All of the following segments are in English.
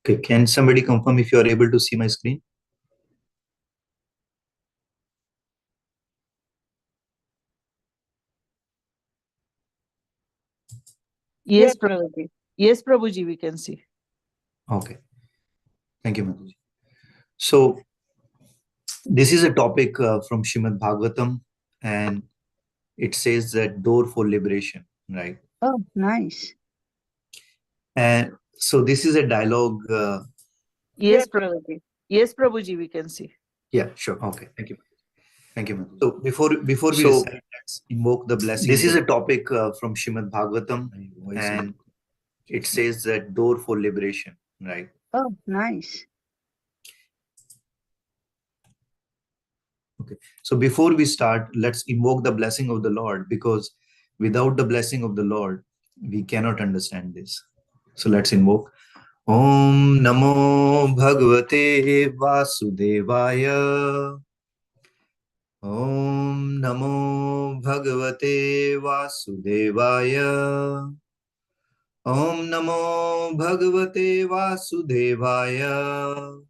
Okay, can somebody confirm if you are able to see my screen? Yes, Prabhuji. Yes, Prabhuji, we can see. Okay, thank you, Mataji. So, this is a topic from Shrimad Bhagavatam, and it says that door for liberation, right? Oh, nice. And so, this is a dialogue. Yes, Prabhuji. Yes, Prabhuji, we can see. Yeah, sure. Okay, thank you. Thank you, Mataji. So, before we recite, let's invoke the blessing. This is a topic from Shrimad Bhagavatam, and it says that door for liberation, right? Oh, nice. Okay. So before we start, let's invoke the blessing of the Lord, because without the blessing of the Lord, we cannot understand this. So let's invoke. Om Namo Bhagavate Vasudevaya. Om Namo Bhagavate Vasudevaya. Om Namo Bhagavate Vasudevaya.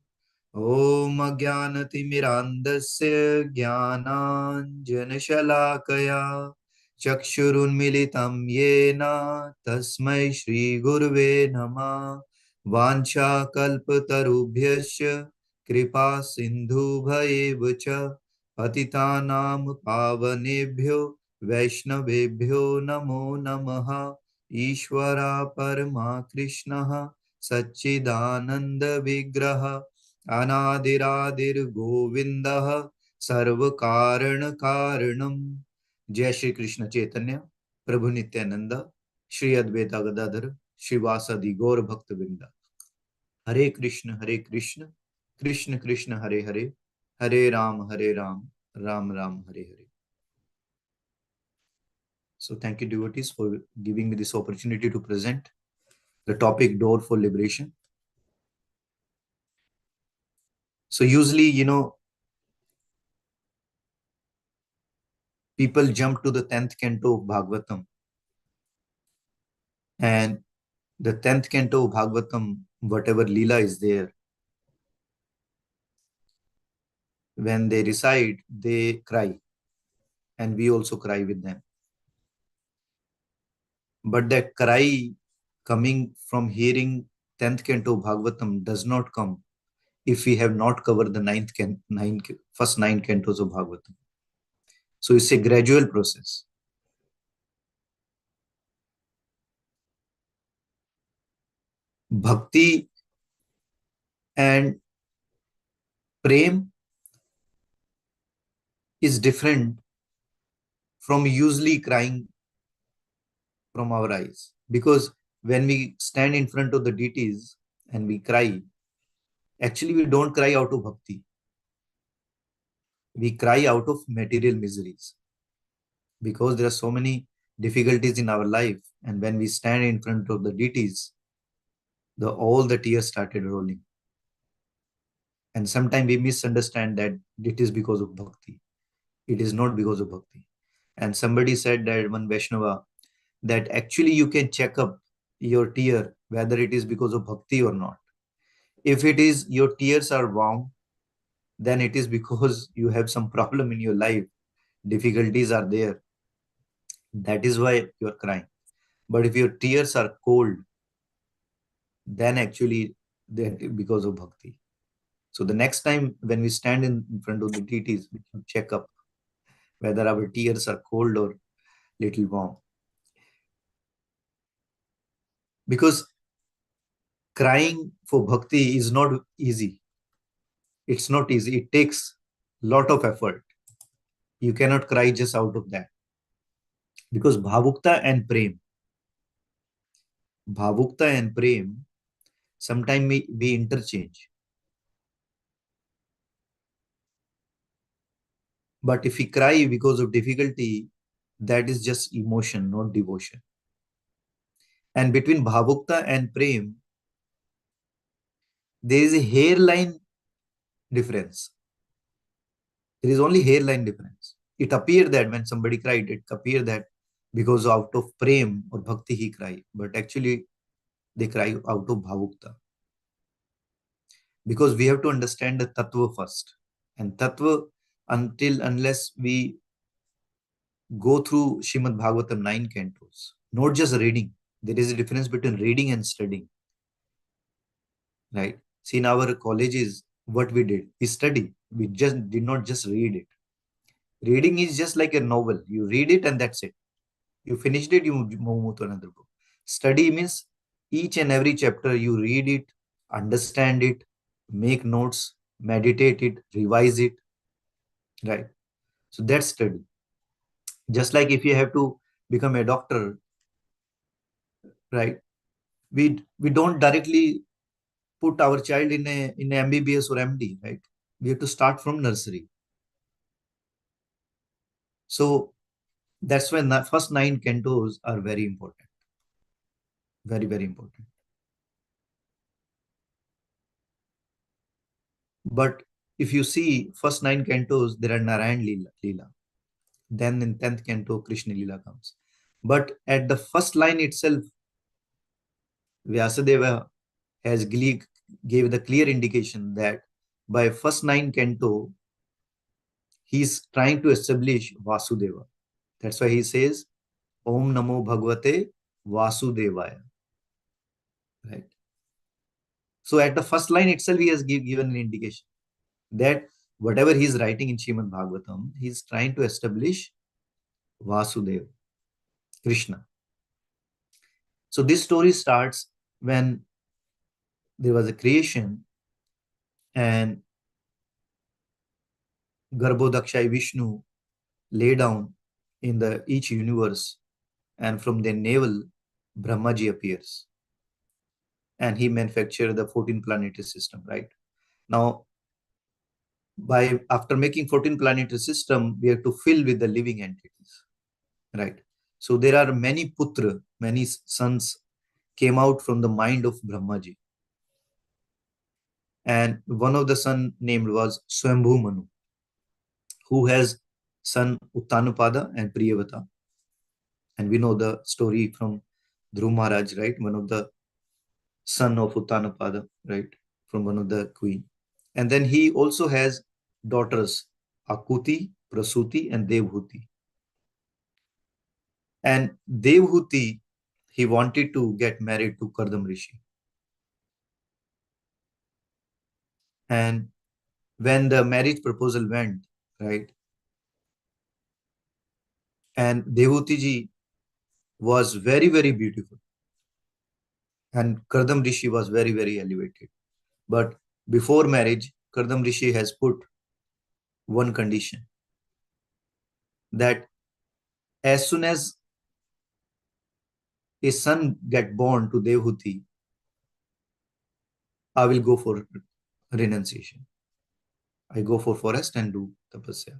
Om Ajnanatimirandasya Jnananjanashalakaya Chakshurunmilitam Yena Tasmai Shri Gurve Namah Vancha Kalpatarubhyasya Kripa Sindhu Bhayevacha Patitanam Pavanebhyo Vaishnavebhyo Namo Namaha Ishvara Parama Krishna Satchidananda Vigraha अनादिरादिर Govind सर्व कारण कारणम. जय श्री कृष्ण चैतन्य प्रभु नित्यानंद श्री अद्वैत गदाधर श्रीवासदि गौर भक्त वृंद. हरे कृष्ण कृष्ण कृष्ण हरे हरे, हरे Ram Ram Ram Hare Hare. So thank you, devotees, for giving me this opportunity to present the topic door for liberation. So usually, people jump to the 10th canto of Bhagavatam, and the 10th canto of Bhagavatam, whatever Leela is there, when they recite, they cry, and we also cry with them. But that cry coming from hearing 10th canto of Bhagavatam does not come if we have not covered the first nine cantos of Bhagavatam. So it's a gradual process. Bhakti and prem is different from usually crying from our eyes, because when we stand in front of the deities and we cry, actually we don't cry out of bhakti, we cry out of material miseries, because there are so many difficulties in our life, and when we stand in front of the deities, all the tears started rolling. And sometimes we misunderstand that it is because of bhakti. It is not because of bhakti. And somebody said, that one Vaishnava, that actually you can check up your tear whether it is because of bhakti or not. If it is your tears are warm, then it is because you have some problem in your life. Difficulties are there. That is why you are crying. But if your tears are cold, then actually that is because of bhakti. So the next time when we stand in front of the deities, we should check up whether our tears are cold or little warm. Because crying for bhakti is not easy. It's not easy. It takes lot of effort. You cannot cry just out of that. Because bhavukta and prem sometimes we interchange. But if we cry because of difficulty, that is just emotion, not devotion. And between bhavukta and prem, there is a hairline difference. There is only hairline difference. It appears that when somebody cried, it appears that because out of prem or bhakti he cried, but actually they cry out of bhavukta. because we have to understand the tattva first. And tattva, unless we go through Shrimad Bhagavatam 9 cantos, not just reading. There is a difference between reading and studying, right? See, in our colleges, what we did, we study. We just did not just read it. Reading is just like a novel. You read it and that's it. You finished it, you move to another book. Study means each and every chapter you read it, understand it, make notes, meditate it, revise it, right? So that's study. Just like if you have to become a doctor, right? We don't directly put our child in a MBBS or MD, right? We have to start from nursery. So that's when the first 9 cantos are very important. Very, very important. But if you see first 9 cantos, there are Narayan Leela. Then in 10th canto, Krishna Leela comes. But at the first line itself, Vyasadeva gave the clear indication that by first 9 canto, he's trying to establish Vasudeva. That's why he says, Om Namo Bhagavate Vasudevaya. Right. So at the first line itself, he has given an indication that whatever he's writing in Srimad Bhagavatam, he's trying to establish Vasudeva, Krishna. So this story starts when there was a creation and Garbhodakshai Vishnu lay down in the each universe, and from their navel, Brahmaji appears. And he manufactured the 14 planetary system, right? Now, after making 14 planetary system, we have to fill with the living entities, right? So there are many putra, many sons came out from the mind of Brahmaji. And one of the son named was Swambhu Manu, who has son Uttanupada and Priyavata. And we know the story from Dhruv Maharaj, right? One of the son of Uttanupada, right? From one of the queen. And then he also has daughters, Akuti, Prasuti, and Devhuti. And Devhuti, he wanted to get married to Kardam Rishi. And when the marriage proposal went, right? And Devhuti ji was very, very beautiful. And Kardam Rishi was very, very elevated. But before marriage, Kardam Rishi has put one condition, that as soon as a son get born to Devhuti, I will go for renunciation. I go for forest and do tapasya.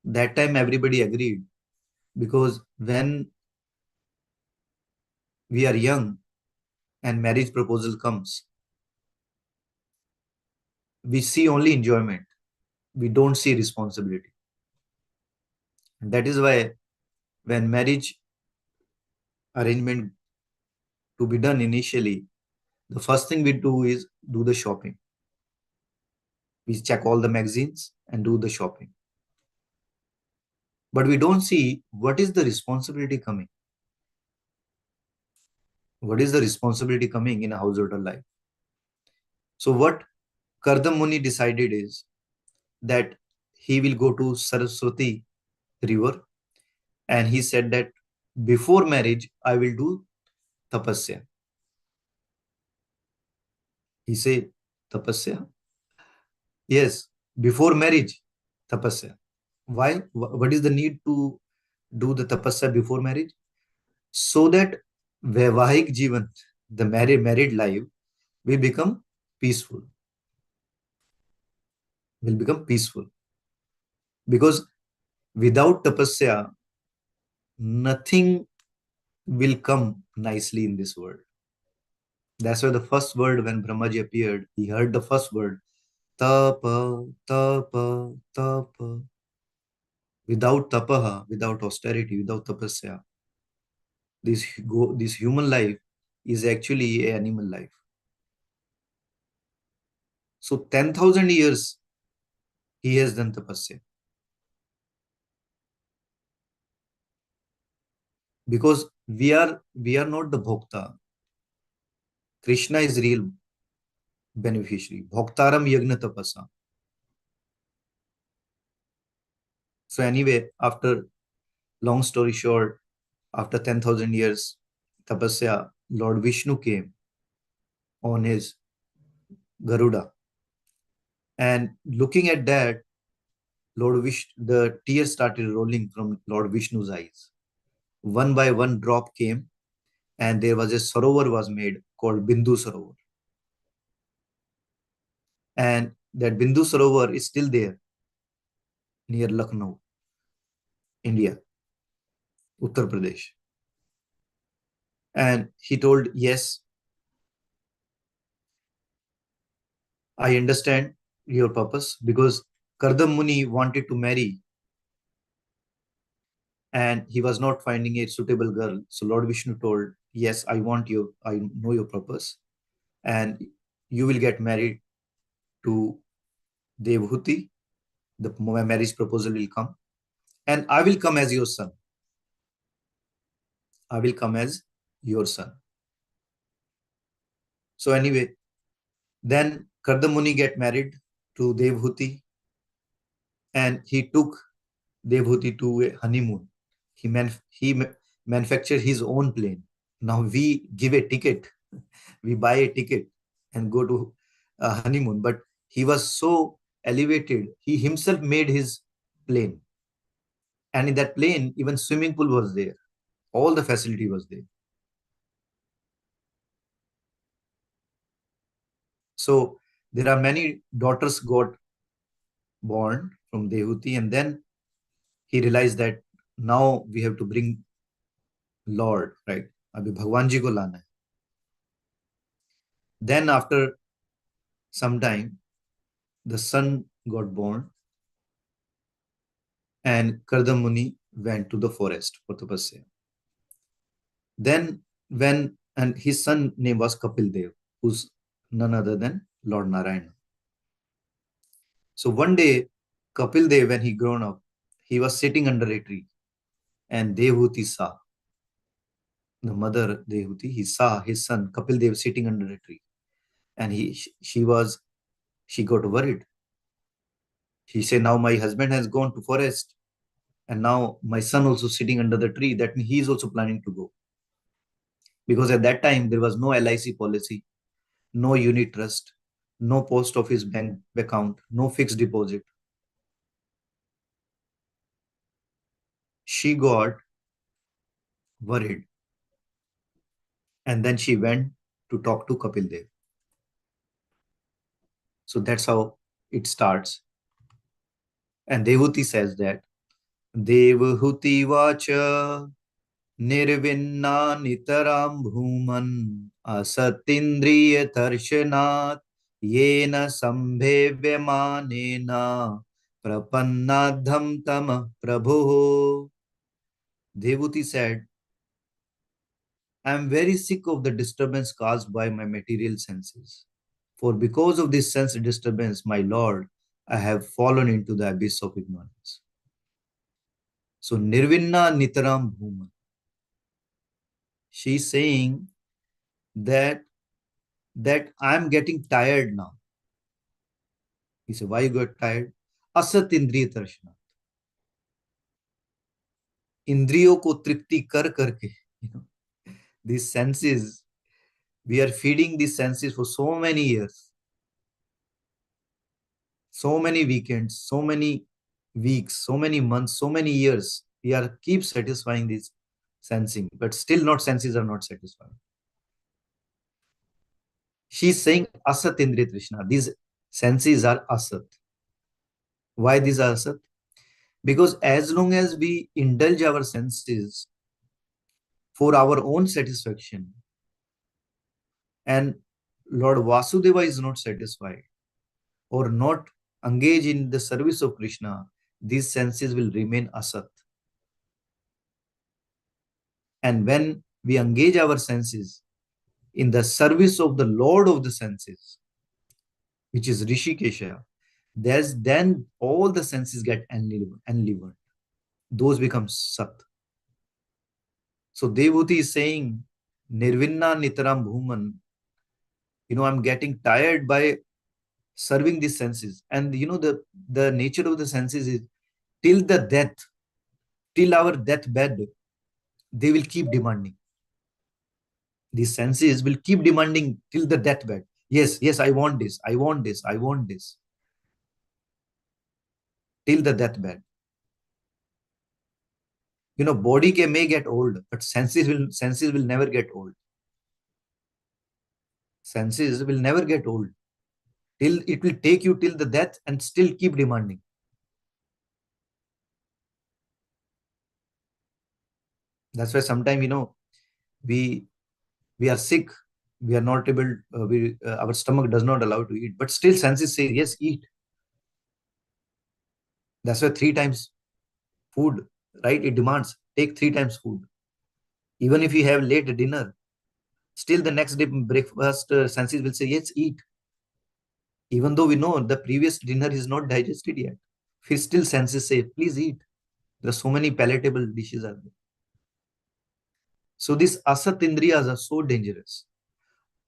That time everybody agreed, because when we are young and marriage proposal comes, we see only enjoyment. We don't see responsibility. And that is why when marriage arrangement to be done initially, the first thing we do is do the shopping. We check all the magazines and do the shopping. But we don't see what is the responsibility coming. What is the responsibility coming in a householder life? So what Kardam Muni decided is that he will go to Saraswati river, and he said that before marriage, I will do tapasya. He said, tapasya? Yes, before marriage, tapasya. Why? What is the need to do the tapasya before marriage? So that Vaivahik Jivan, the married life, will become peaceful. Will become peaceful. Because without tapasya, nothing will come nicely in this world. That's why the first word, when Brahmaji appeared, he heard the first word, tapa, tapa, tapa. Without tapaha, without austerity, without tapasya, this human life is actually an animal life. So 10,000 years he has done tapasya. Because we are not the bhokta. Krishna is real beneficiary. Bhoktaram yagna tapasa. So anyway, after long story short, after 10,000 years tapasya, Lord Vishnu came on his Garuda. And looking at that, the tears started rolling from Lord Vishnu's eyes. One by one drop came, and there was a sarovar was made called Bindu Sarovar. And that Bindu Sarovar is still there near Lucknow, India, Uttar Pradesh. And he told, yes, I understand your purpose, because Kardam Muni wanted to marry and he was not finding a suitable girl. So Lord Vishnu told, yes, I want you, I know your purpose, and you will get married to Devhuti. The marriage proposal will come, and I will come as your son. I will come as your son. So anyway, then Kardam Muni get married to Devhuti, and he took Devhuti to a honeymoon. He manufactured his own plane. Now we give a ticket, we buy a ticket and go to a honeymoon. But he was so elevated, he himself made his plane. And in that plane, even swimming pool was there. All the facility was there. So there are many daughters got born from Dehuti, and then he realized that now we have to bring Lord, right? Abhi Bhagwan ji ko lana hai. Then after some time, the son got born, and Kardam Muni went to the forest for tapasya. Then and his son name was Kapil Dev, who's none other than Lord Narayana. So one day, Kapil Dev, when he grown up, he was sitting under a tree, and Dehuti saw, the mother Dehuti, he saw his son Kapil Dev sitting under a tree, and she got worried. She said, now my husband has gone to forest, and now my son also sitting under the tree. That means he is also planning to go. Because at that time there was no LIC policy, no unit trust, no post office bank account, no fixed deposit. She got worried, and then she went to talk to Kapil Dev. So that's how it starts. And Devuti says that Devahuti vacha nirvinna nitaram bhuman asatindriya tarshanat yena sambhevyamanena prapannadham tama prabhu. Devuti said, I am very sick of the disturbance caused by my material senses. For because of this sense disturbance, my Lord, I have fallen into the abyss of ignorance. So Nirvinna Nitaram Bhuma. She's saying that I'm getting tired now. He said, why you got tired? Asat Indriya Tarshana. Indriyo ko tripti kar karke. These senses, we are feeding these senses for so many years, so many weekends, so many weeks, so many months, so many years. We are keep satisfying this sensing, but still not senses are not satisfied. She's saying Asat Indriya Trishna. These senses are Asat. Why these are Asat? Because as long as we indulge our senses for our own satisfaction, and Lord Vasudeva is not satisfied or not engaged in the service of Krishna, these senses will remain Asat. And when we engage our senses in the service of the Lord of the senses, which is Rishikesha, then all the senses get enlivened. Those become Sat. So Devhuti is saying, Nirvinna Nitaram Bhuman, I'm getting tired by serving these senses. And the nature of the senses is till the death, till our deathbed, they will keep demanding. These senses will keep demanding till the deathbed. Yes, yes, I want this, I want this, I want this. Till the deathbed. Body may get old, but senses will never get old. Senses will never get old. Till it will take you till the death and still keep demanding. That's why sometimes we we are sick, we are not able, our stomach does not allow to eat, but still senses say yes, eat. That's why 3 times food, right? It demands take 3 times food. Even if you have late dinner, still the next day breakfast, senses will say yes, eat. Even though we know the previous dinner is not digested yet, we still senses say please eat. There are so many palatable dishes are there. So these asat indriyas are so dangerous.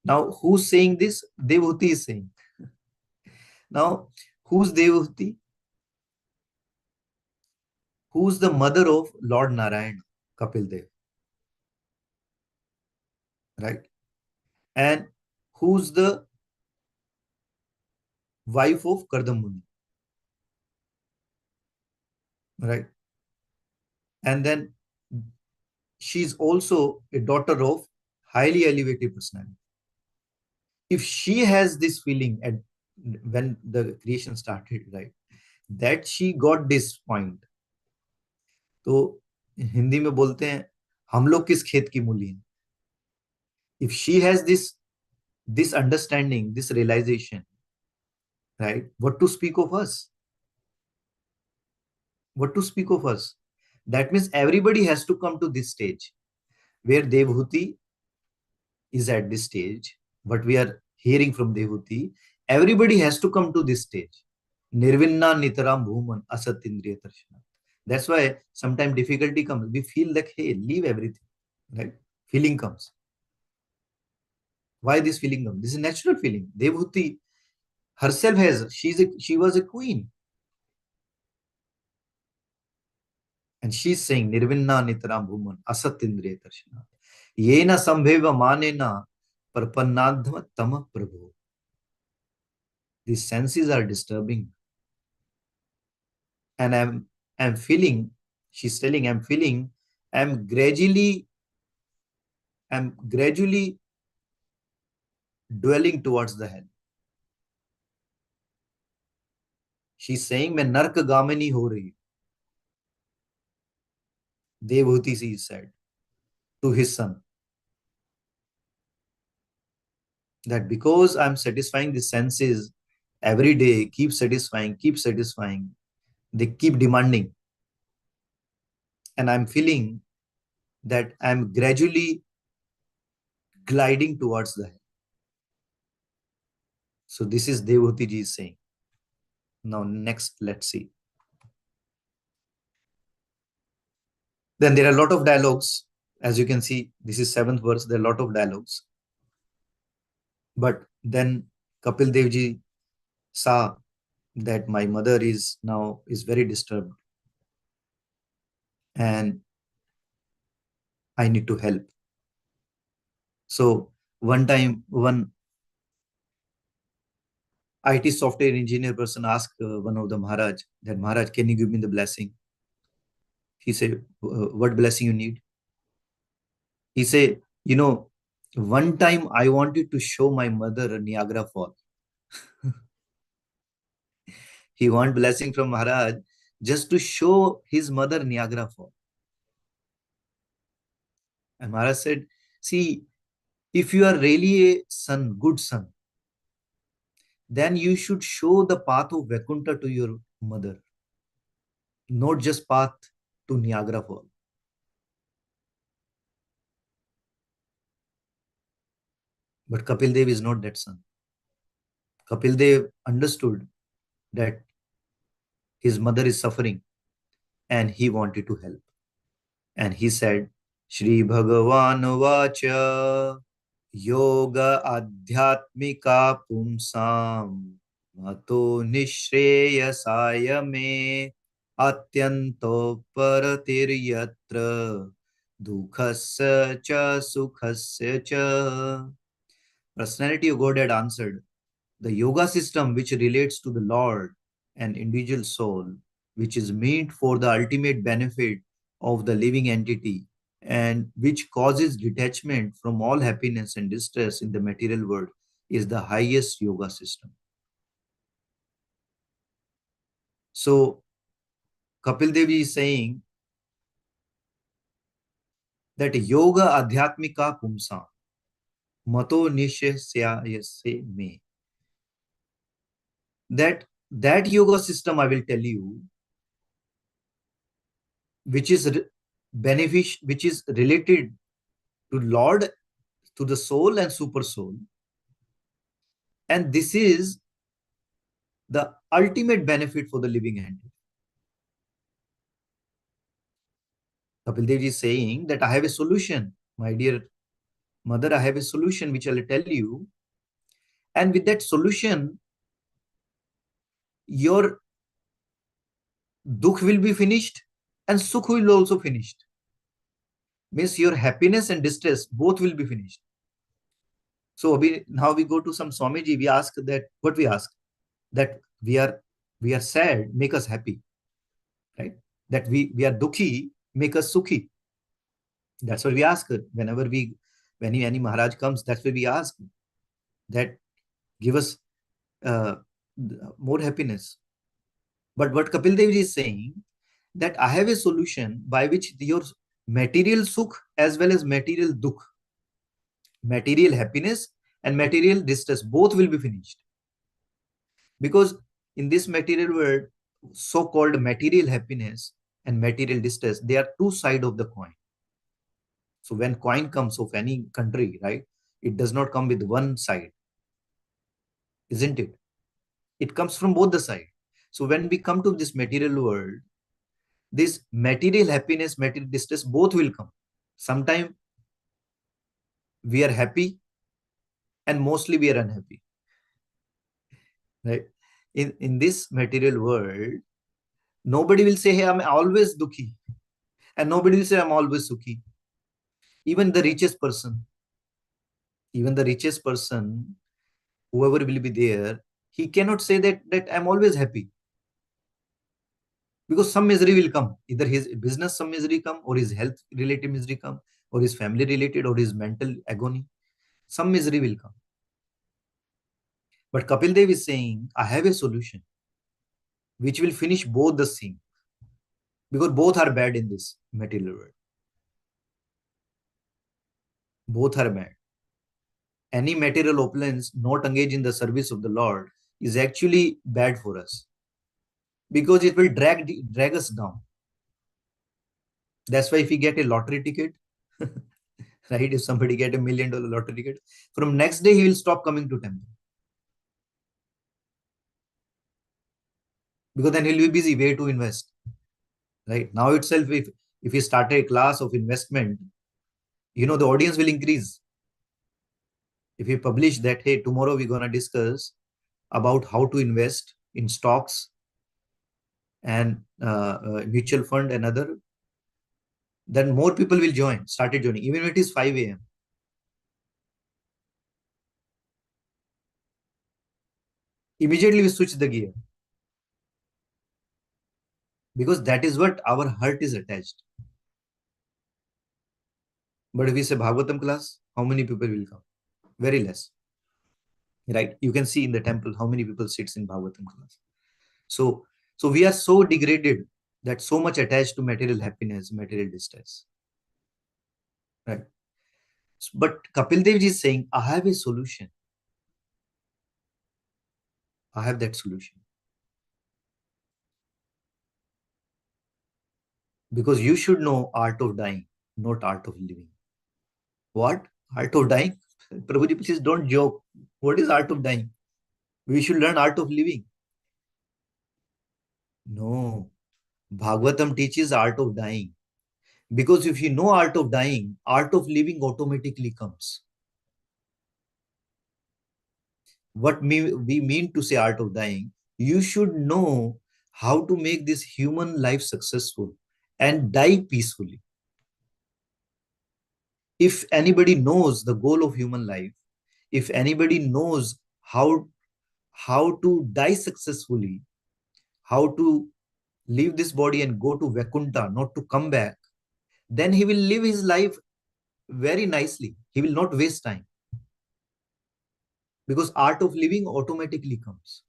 Now, who's saying this? Devhuti is saying. Now, who's Devhuti? Who's the mother of Lord Narayan, Kapil Dev, right? And who's the wife of Kardam Muni, right? And then she's also a daughter of highly elevated personality. If she has this feeling at when the creation started, right, that she got this point, तो हिंदी में बोलते हैं हम लोग किस खेत की मूली हैं. If she has this understanding, this realization, right, what to speak of us? What to speak of us? That means everybody has to come to this stage where Devhuti is at this stage. What we are hearing from Devhuti, everybody has to come to this stage. Nirvinna nitaram bhuman asat indriya darshana. That's why sometimes difficulty comes. We feel like, hey, leave everything, right? Feeling comes. Why this feeling comes? This is a natural feeling. Devhuti herself she was a queen. And she's saying, Nirvinna nitaram bhuman asat indriya darshana. Yena sambheva manena parpannadhma tama prabhu. These senses are disturbing. And I'm feeling, she's telling, I'm gradually dwelling towards the hell. She's saying, मैं नरक गामिनी हो रही. Devhuti she said to his son that because I'm satisfying the senses every day, keep satisfying, they keep demanding. And I'm feeling that I'm gradually gliding towards the hell. So this is Devhuti ji saying. Now next, let's see. Then there are a lot of dialogues. As you can see, this is 7th verse. There are a lot of dialogues. But then Kapil Dev ji saw that my mother is very disturbed. And I need to help. So one time, one IT software engineer person asked one of the Maharaj that, Maharaj, can you give me the blessing? He said, what blessing you need? He said, one time I wanted to show my mother Niagara Falls. He want blessing from Maharaj just to show his mother Niagara Falls. And Maharaj said, see, if you are really a son, good son, then you should show the path of Vaikuntha to your mother, not just path to Niagara Falls. But Kapil Dev is not that son. Kapil Dev understood that his mother is suffering and he wanted to help. And he said, Shri Bhagavan Vacha Yoga Adhyatmika Pumsam Mato Nishreyasaya Me Atyanto Paratiryatra Dukhasya Cha Sukhasya Cha. Personality of God had answered, the yoga system which relates to the Lord and individual soul, which is meant for the ultimate benefit of the living entity and which causes detachment from all happiness and distress in the material world, is the highest yoga system. So, Kapil Devi is saying that yoga adhyatmika pumsa mato nishyasyase me. That yoga system, I will tell you, which is which is related to Lord, to the soul and super soul. And this is the ultimate benefit for the living entity. Kapil Dev is saying that I have a solution, my dear mother, I have a solution which I will tell you. And with that solution, your dukh will be finished and sukh will also finished. Means your happiness and distress both will be finished. So now we go to some Swamiji, we ask that, what we ask? That we are sad, make us happy. Right? That we are dukhi, make us sukhi. That's what we ask whenever when any Maharaj comes. That's what we ask, that give us more happiness. But what Kapil Dev is saying, that I have a solution by which your material sukh as well as material dukh, material happiness and material distress, both will be finished. Because in this material world, so-called material happiness and material distress, they are two sides of the coin. So when coin comes of any country, right, it does not come with one side, isn't it? It comes from both the sides. So when we come to this material world, this material happiness, material distress, both will come. Sometimes we are happy and mostly we are unhappy. Right? In this material world, nobody will say, hey, I'm always dukhi. And nobody will say, I'm always sukhi. Even the richest person, whoever will be there, he cannot say that I'm always happy. Because some misery will come. Either his business, some misery come, or his health related misery come, or his family related, or his mental agony. Some misery will come. But Kapil Dev is saying, I have a solution which will finish both the same. Because both are bad in this material world. Both are bad. Any material opulence not engaged in the service of the Lord is actually bad for us. Because it will drag us down. That's why if you get a lottery ticket, right? If somebody get $1 million lottery ticket, from next day he will stop coming to temple. Because then he'll be busy where to invest. Right? Now itself, if he started a class of investment, the audience will increase. If you publish that, hey, tomorrow we're going to discuss about how to invest in stocks and mutual fund and other, then more people will started joining, even if it is 5 a.m. Immediately we switch the gear. Because that is what our heart is attached. But if we say Bhagavatam class, how many people will come? Very less. Right? You can see in the temple how many people sits in Bhagavatam class. So we are so degraded, that so much attached to material happiness, material distress. Right? But Kapil Dev is saying, I have a solution. I have that solution. Because you should know art of dying, not art of living. What? Art of dying? Prabhuji, please don't joke. What is art of dying? We should learn art of living. No. Bhagavatam teaches art of dying. Because if you know art of dying, art of living automatically comes. What we mean to say art of dying, you should know how to make this human life successful and die peacefully. If anybody knows the goal of human life, if anybody knows how to die successfully, how to leave this body and go to Vakunta, not to come back, then he will live his life very nicely. He will not waste time because art of living automatically comes.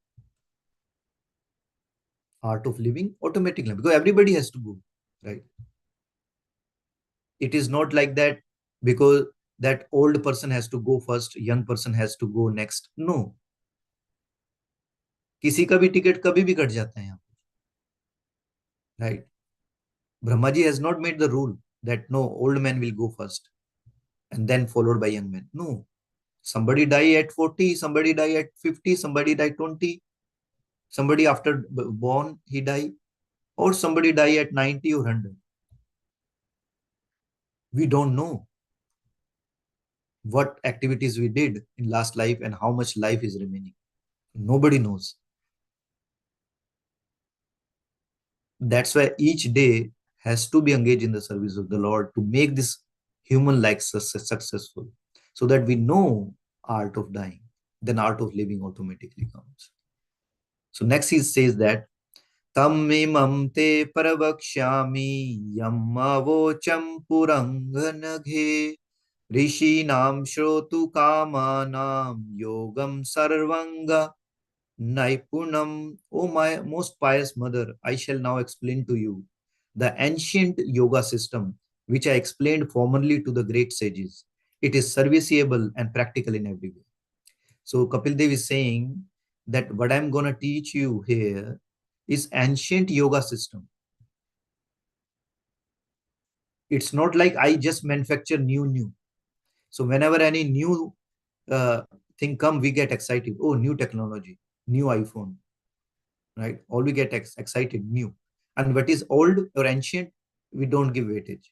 Art of living automatically, because everybody has to go, right? It is not like that because that old person has to go first, young person has to go next. No, किसी का भी ticket कभी भी cut जाता है यहाँ, right? Brahmaji has not made the rule that no, old man will go first and then followed by young men. No, somebody die at 40, somebody die at 50, somebody die 20, somebody after born he die, or somebody die at 90 or 100. We don't know what activities we did in last life and how much life is remaining. Nobody knows. That's why each day has to be engaged in the service of the Lord to make this human life successful, so that we know art of dying, then art of living automatically comes. So next he says that Tammimam te paravakshyami yammavocham puranganaghe rishinam shrotu kamanam yogam sarvanga Naipunam. O my most pious mother, I shall now explain to you the ancient yoga system which I explained formerly to the great sages. It is serviceable and practical in every way. So Kapil Dev is saying that what I'm going to teach you here is ancient yoga system. It's not like I just manufacture new. So whenever any new uh, thing come, we get excited. Oh, new technology, new iPhone, right? All we get excited, new. And what is old or ancient, we don't give weightage.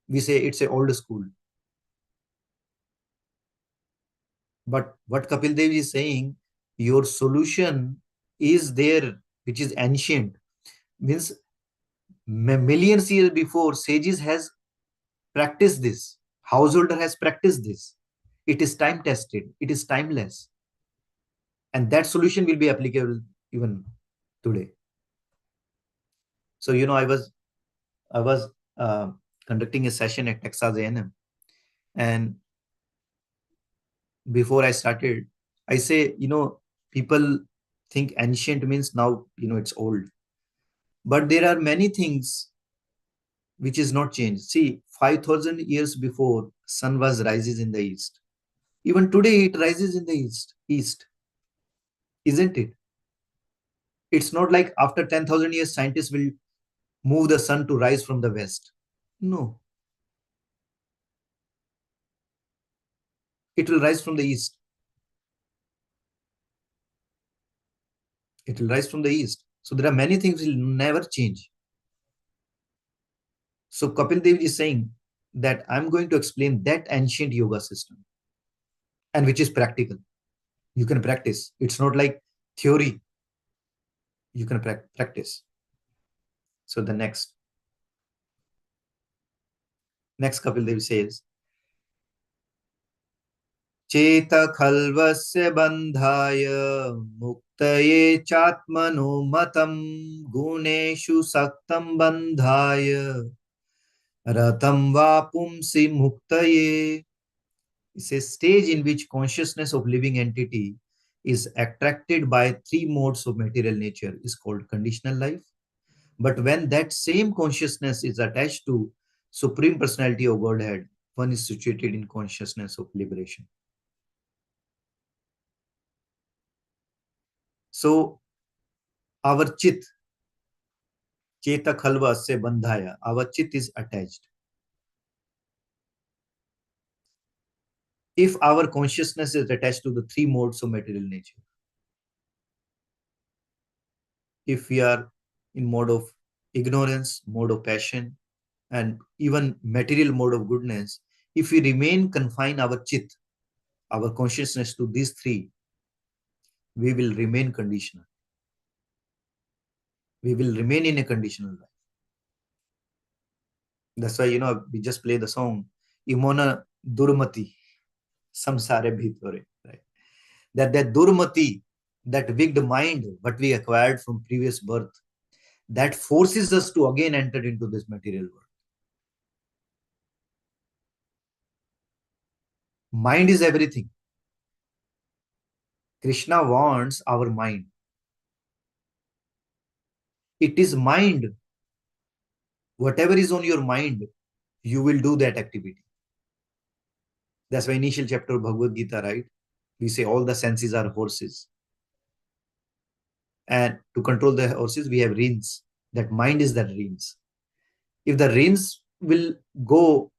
We say it's a old school. But what Kapil Dev is saying, your solution is there, which is ancient. Means millions years before, sages has practiced this. Householder has practiced this. It is time tested. It is timeless. And that solution will be applicable even today. So, I was uh, conducting a session at Texas A&M, and before I started, I say, people think ancient means now, it's old. But there are many things which is not changed. See, 5,000 years before, sun was rises in the east. Even today, it rises in the east, isn't it? It's not like after 10,000 years, scientists will move the sun to rise from the west. No, it will rise from the east. It will rise from the east. So there are many things will never change. So Kapil Dev is saying that I'm going to explain that ancient yoga system, and which is practical. You can practice. It's not like theory. You can practice. So the next Kapil Dev says, Cheta khalvasya bandhaya muktaye chatmano matam guneshu saktam bandhaya ratam vapumsi muktaye. It's a stage in which consciousness of living entity is attracted by three modes of material nature is called conditional life. But when that same consciousness is attached to Supreme Personality of Godhead, one is situated in consciousness of liberation. So our cheta khalva se bandhaya, our chit is attached. if our consciousness is attached to the three modes of material nature, if we are in mode of ignorance, mode of passion, and even material mode of goodness, if we remain confine our chit, our consciousness to these three, we will remain conditional. We will remain in a conditional life. That's why, we just play the song, Imona Durmati, Samsare Bhitore, right? That Durmati, that wicked mind, what we acquired from previous birth, that forces us to again enter into this material world. Mind is everything. Krishna wants our mind. It is mind. Whatever is on your mind, you will do that activity. That's why initial chapter of Bhagavad Gita, right? We say all the senses are horses. And to control the horses, we have reins. That mind is that reins. If the reins will go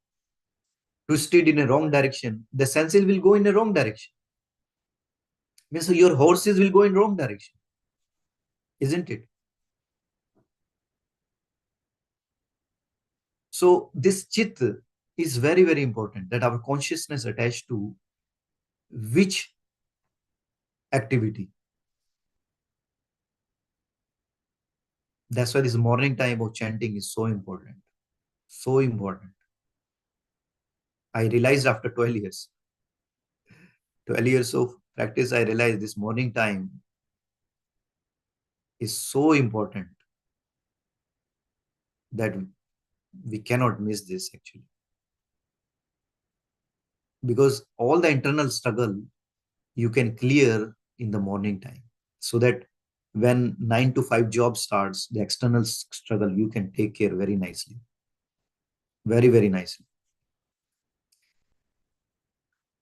twisted in a wrong direction, the senses will go in a wrong direction. Means your horses will go in wrong direction, isn't it? So this chit is very, very important, that our consciousness attached to which activity. That's why this morning time of chanting is so important. So important. I realized after 12 years, 12 years of practice, I realized this morning time is so important that we cannot miss this actually. Because all the internal struggle you can clear in the morning time, so that when 9 to 5 job starts, the external struggle you can take care very nicely. Very, very nicely.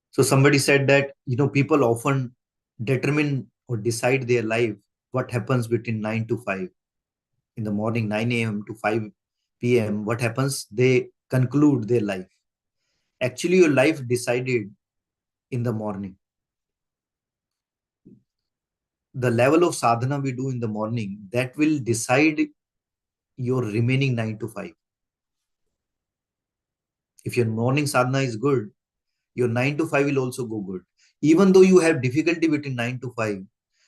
So somebody said that, people often determine or decide their life, what happens between 9 to 5 in the morning, 9 a.m. to 5 p.m. What happens? They conclude their life. Actually, your life decided in the morning. The level of sadhana we do in the morning, that will decide your remaining 9 to 5. If your morning sadhana is good, your 9 to 5 will also go good. Even though you have difficulty between 9 to 5,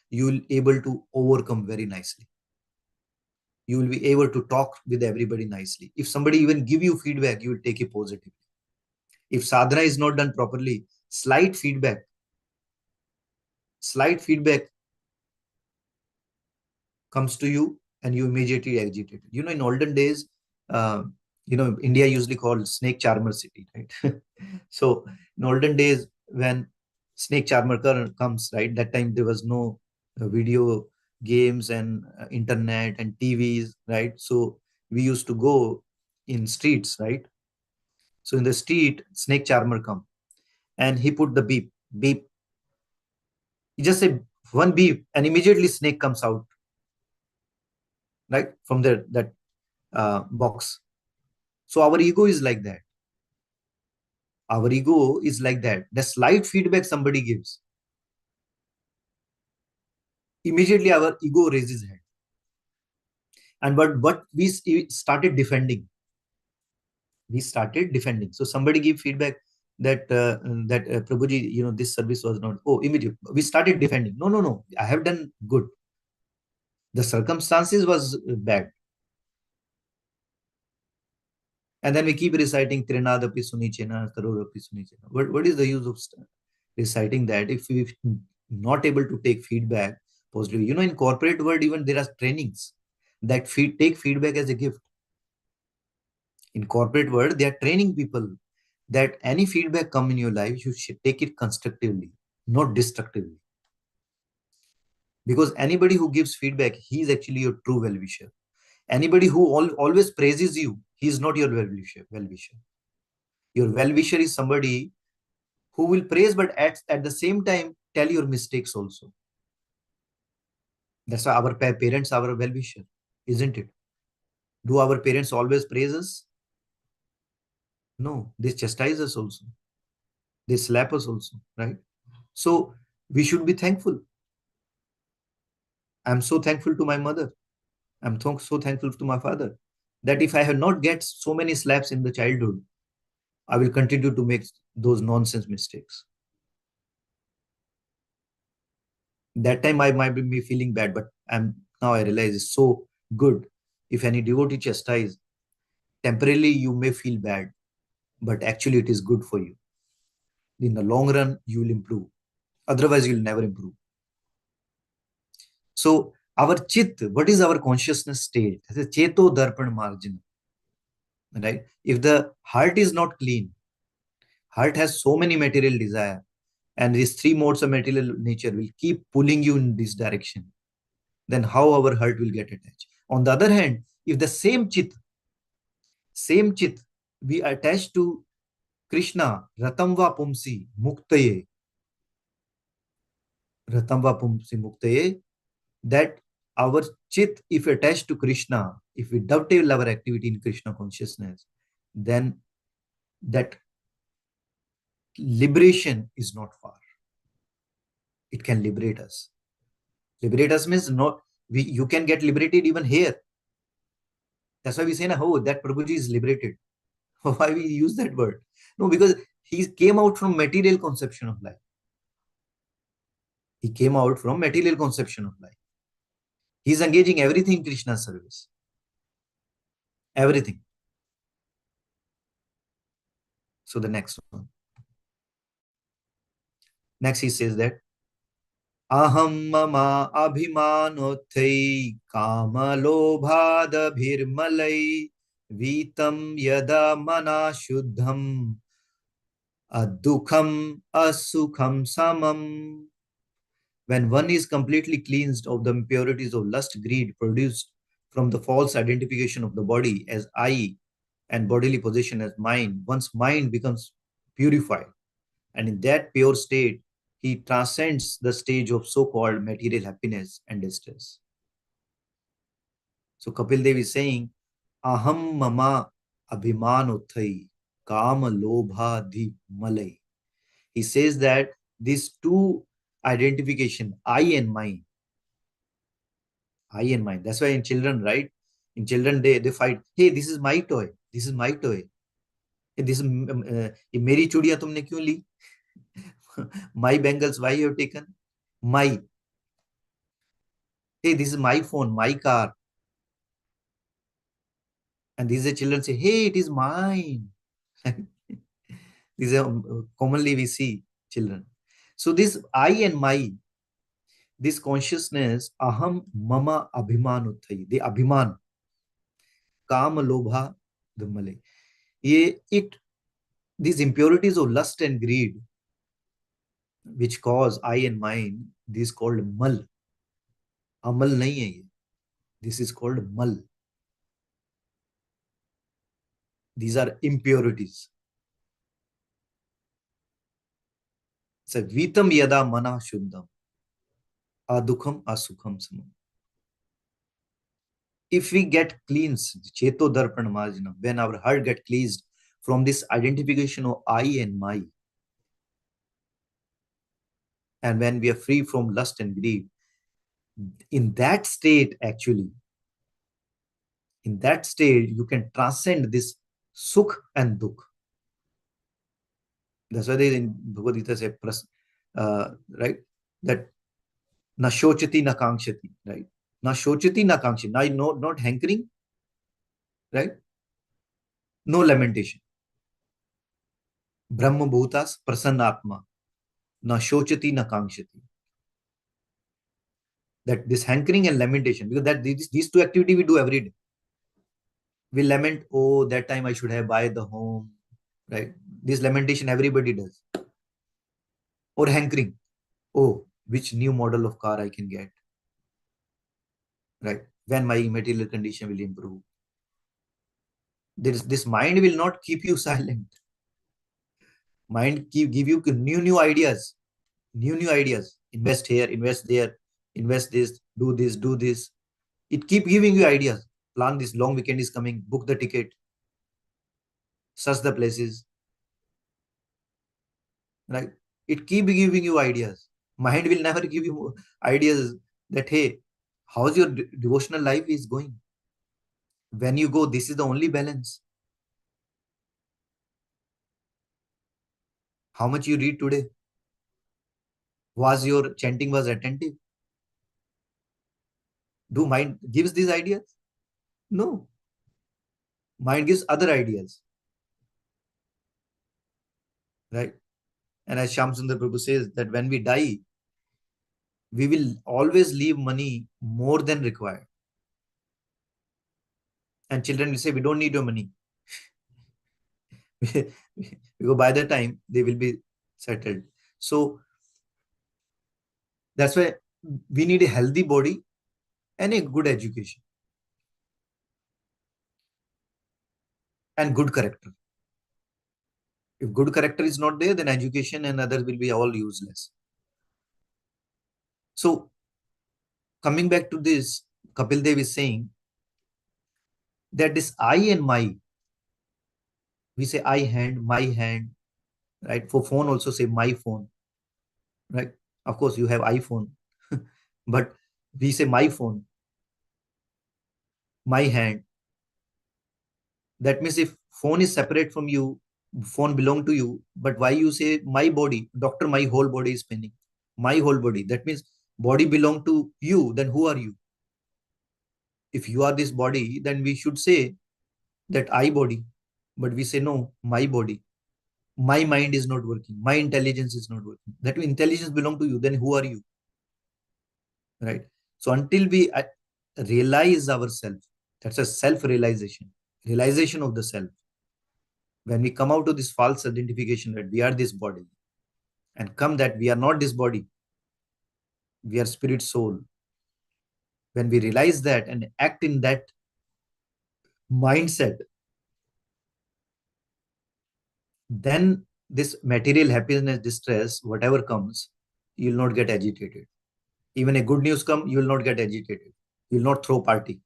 you will be able to overcome very nicely. You will be able to talk with everybody nicely. If somebody even give you feedback, you will take it positively. If sadhana is not done properly, slight feedback comes to you and you immediately agitate. In olden days, India usually called snake charmer city, right? So in olden days, when snake charmer comes, right, that time there was no video games and internet and TVs, right? So we used to go in streets, right? So in the street, snake charmer come and he put the beep, beep. He just say one beep and immediately snake comes out, right, from that box. So our ego is like that. Our ego is like that. The slight feedback somebody gives, immediately our ego raises hand. And what we started defending. We started defending. So somebody give feedback that Prabhuji, this service was not. Oh, immediately we started defending. No, no, no. I have done good. The circumstances was bad. And then we keep reciting Trinadapi Sunichena, Karorapi Sunichena. What is the use of reciting that if we're not able to take feedback positively? In corporate world, even there are trainings that take feedback as a gift. In corporate world, they are training people that any feedback come in your life, you should take it constructively, not destructively. Because anybody who gives feedback, he is actually your true well-wisher. Anybody who always praises you, he is not your well-wisher. Your well-wisher is somebody who will praise, but at the same time, tell your mistakes also. That's why our parents are our well-wisher, isn't it? Do our parents always praise us? No, they chastise us also. They slap us also, right? So we should be thankful. I'm so thankful to my mother. So thankful to my father that if I have not get so many slaps in the childhood, I will continue to make those nonsense mistakes. That time I might be feeling bad, but now I realize it's so good. If any devotee chastise, temporarily you may feel bad, but actually it is good for you. In the long run, you will improve. Otherwise, you'll never improve. So our chit, what is our consciousness state? It's a cheto darpan margin, right? If the heart is not clean, heart has so many material desire, and these three modes of material nature will keep pulling you in this direction. Then how our heart will get attached? On the other hand, if the same chit, we attach to Krishna, Ratamva Pumsi Muktaye, Ratamva Pumsi Muktaye, that our chit, if attached to Krishna, if we dovetail our activity in Krishna consciousness, then that liberation is not far. It can liberate us. Liberate us means not you can get liberated even here. That's why we say, oh, that Prabhuji is liberated. Why we use that word? No, because he came out from material conception of life. He came out from material conception of life. He's engaging everything in Krishna's service. Everything. So the next one. Next he says that Aham mama abhimanothai kamalobhadabhirmalai vitam yada mana shuddham adukham asukham samam. When one is completely cleansed of the impurities of lust, greed produced from the false identification of the body as I and bodily possession as mine, one's mind becomes purified. And in that pure state, he transcends the stage of so-called material happiness and distress. So Kapil Dev is saying, Aham mama abhimanuthai kama lobha di malai. He says that these two identification, I and mine, I and mine. That's why in children, right? In children, they fight. Hey, this is my toy. This is my toy. Hey, this is ये मेरी चूड़ियां तुमने क्यों ली? My bangles, why you have taken? My. Hey, this is my phone, my car. And these are children say, hey, it is mine. These are commonly we see children. So this I and my, this consciousness, aham mama abhimanuthai, the abhiman, kama lobha dhammale. These impurities of lust and greed, which cause I and mine, this is called mal. Amal nahi hai ye. This is called mal. These are impurities. So vitam yada mana shuddham adukham asukham samam. If we get cleansed, cheto darpan marjana, when our heart get cleansed from this identification of I and my, and when we are free from lust and greed, in that state, actually, in that state, you can transcend this sukh and dukh. That's why they in Bhagavad Gita say, right, that na shochati na kankshati, right? Na shochati na kankshati, not hankering, right? No lamentation. Brahma bhutas prasannatma, na shochati na kankshati. That this hankering and lamentation, because that these two activities we do every day. We lament, oh, that time I should have buy the home, right? This lamentation everybody does. Or hankering, oh, which new model of car I can get, right? When my material condition will improve. This mind will not keep you silent. Mind give you new ideas, new ideas. Invest here, invest there, invest this, do this, do this. It keep giving you ideas. Plan this long weekend is coming, book the ticket, search the places. right? It keep giving you ideas. Mind will never give you ideas that, hey, how's your devotional life is going? When you go, this is the only balance. How much you read today? Was your chanting was attentive? Do mind gives these ideas? No. Mind gives other ideas, right? And as Shyam Sundar Prabhu says that when we die, we will always leave money more than required. And children will say, we don't need your money. Because by the time they will be settled. So that's why we need a healthy body and a good education and good character. If good character is not there, then education and others will be all useless. So coming back to this, Kapil Dev is saying that this I and my, we say I hand, right? For phone also say my phone, right? Of course, you have iPhone, but we say my phone, my hand. That means if phone is separate from you, phone belong to you, but why you say my body? Doctor, my whole body is paining. My whole body. That means body belong to you. Then who are you? If you are this body, then we should say that I body. But we say no, my body. My mind is not working. My intelligence is not working. That means intelligence belong to you. Then who are you? Right? So until we realize ourselves, that's a self-realization, realization of the self. When we come out of this false identification that we are this body and come that we are not this body, we are spirit soul. When we realize that and act in that mindset, then this material happiness, distress, whatever comes, you will not get agitated. Even a good news come, you will not get agitated. You will not throw party.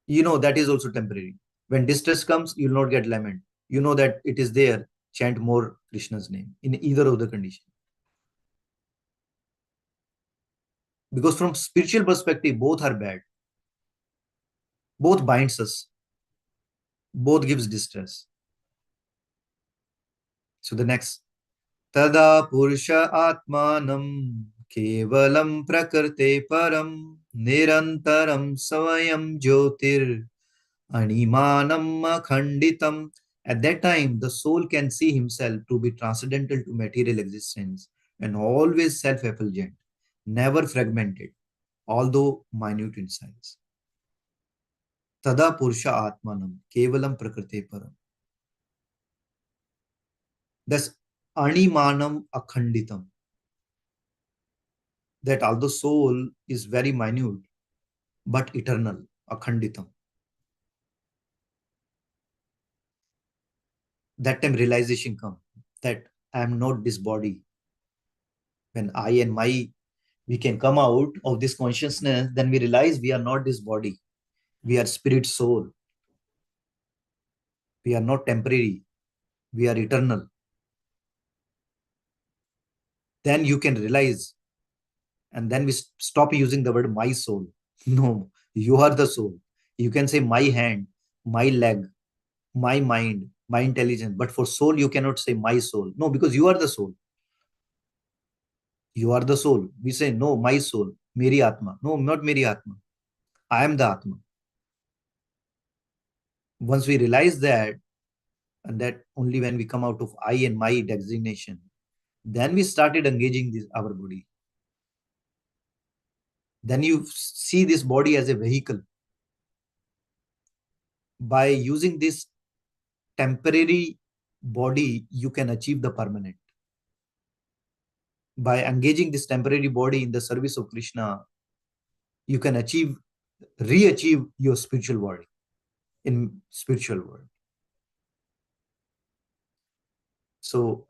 You know that is also temporary. When distress comes, you will not get lament. You know that it is there. Chant more Krishna's name in either of the condition. Because from spiritual perspective, both are bad. Both binds us. Both gives distress. So the next. Tada Purusha Atmanam Kevalam Prakrte Param Nirantaram Savayam Jyotir Animanam Akhanditam. At that time, the soul can see himself to be transcendental to material existence and always self-effulgent, never fragmented, although minute in size. Tada Purusha Atmanam Kevalam Prakrte Param. Thus, Animanam Akhanditam. That although soul is very minute, but eternal, Akhanditam. That time realization come that I am not this body. When I and my, we can come out of this consciousness, then we realize we are not this body. We are spirit soul. We are not temporary. We are eternal. Then you can realize, and then we stop using the word my soul. No, you are the soul. You can say my hand, my leg, my mind, my intelligence. But for soul, you cannot say my soul. No, because you are the soul. You are the soul. We say, no, my soul, Meri Atma. No, not Meri Atma. I am the Atma. Once we realize that, and that only when we come out of I and my designation, then we started engaging this our body. Then you see this body as a vehicle. By using this temporary body, you can achieve the permanent. By engaging this temporary body in the service of Krishna, you can re-achieve your spiritual body in spiritual world. So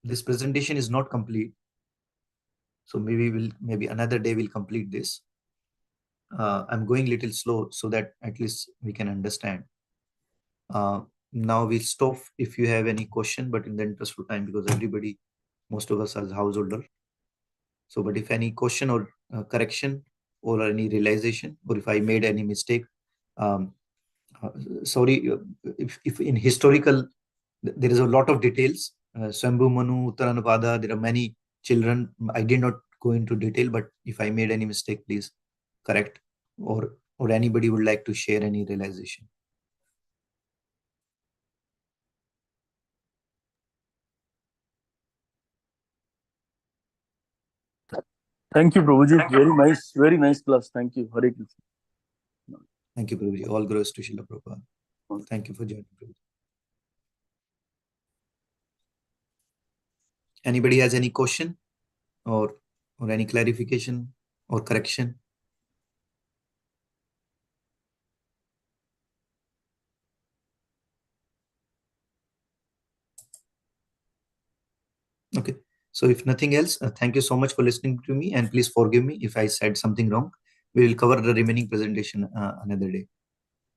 this presentation is not complete. So maybe another day we'll complete this. I'm going a little slow so that at least we can understand. now we'll stop if you have any question, but in the interest of time, because everybody, most of us are householder. So, but if any question or correction or any realization, or if I made any mistake, um, sorry, if in historical, there is a lot of details. Swambhu Manu, Uttaranupada, there are many children. I did not go into detail, but if I made any mistake, please correct, or anybody would like to share any realization. Thank you, Prabhuji. Very nice class. Thank you. Hare Krishna. Thank you, Prabhuji. All glories to Srila Prabhupada. Thank you for joining, Prabhuji. Anybody has any question or any clarification or correction? Okay. So if nothing else, thank you so much for listening to me, and please forgive me if I said something wrong. We will cover the remaining presentation another day.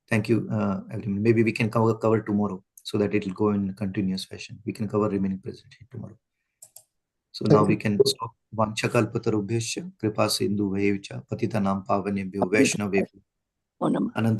Thank you, everyone. Maybe we can cover tomorrow so that it will go in continuous fashion. We can cover remaining presentation tomorrow. So now we can stop. Vanchakalpatarubhyascha kripa sindhu bhayevacha patitanam pavanebhyo vaishnavebhyo Onam. ananta